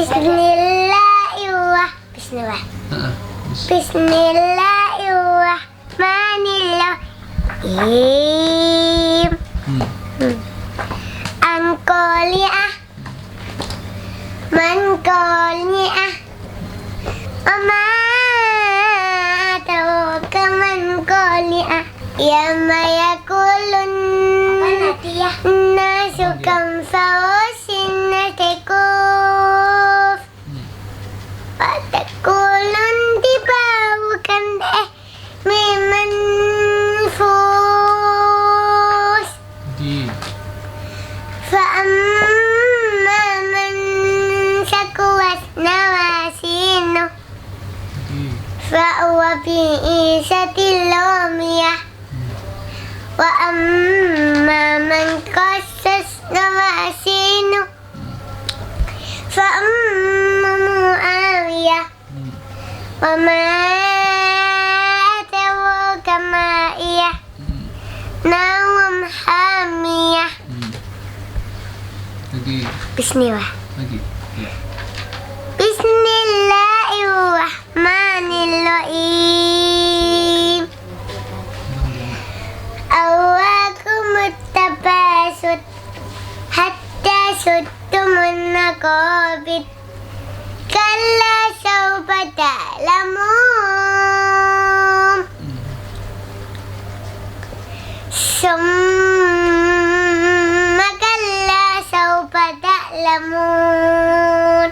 Bismillahirrahmanirrahim. Angkoliah, mankoliah, mankoliah, ya mayakulun nasukam faosin natekuf, patakulun dibaukan miman fus, fa'amma man syakuwas nawasinu, fa'uwa bi'isatil lomiyah, wa amma man qasas nawasinu, fa'amma mu'awiyah, wa ma atawaka ma'iyah, nawam hamiyah. Bismillah. Bismillahirrahmanirrahim. Awakumut tabasut hatta suttumun naqabit, kalla sawfa ta'lamun, summa kalla sawfa ta'lamun,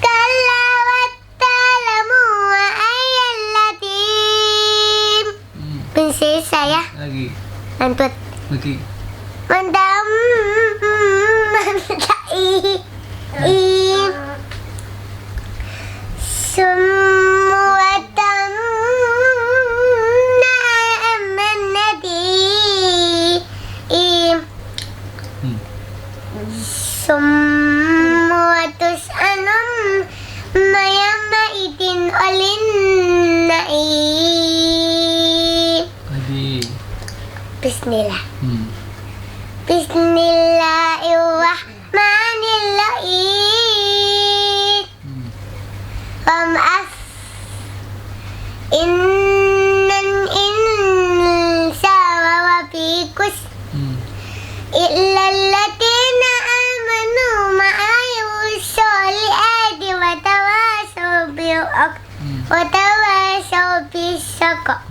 kalla watta'lamu wa ayyal latim. Prinsesa ya. Lagi. Lantut. Lagi. Mandam mantai semua tamna amanati semua tusanum mayama idin olin naim. Bismillah. Bismillahirrahmanirrahim. Maaf, innan insa wa fikus illal ladina amanu ma'ayu sholihati wa tawasaw bil haq wa tawasaw bis sabr.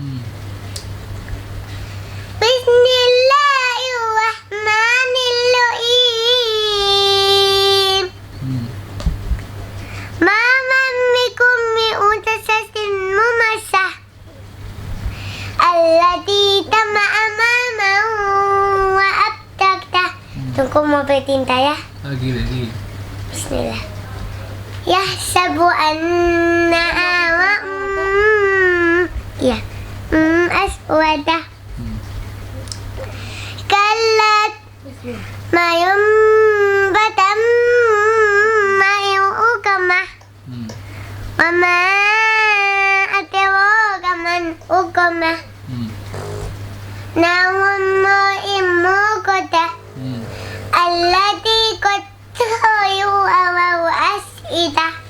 Bismillahirrahmanirrahim. Mamam mikum mi'utasasin mumasah allati tama'amamahu wa abtakta. Tunggu mau bertinta ya. Lagi. Bismillah. Yahsabu anna ya aswadah kallat mayum batam mayukamah mama atewo kaman ukamah nawam imu kota allati kotoyu awaw as'idah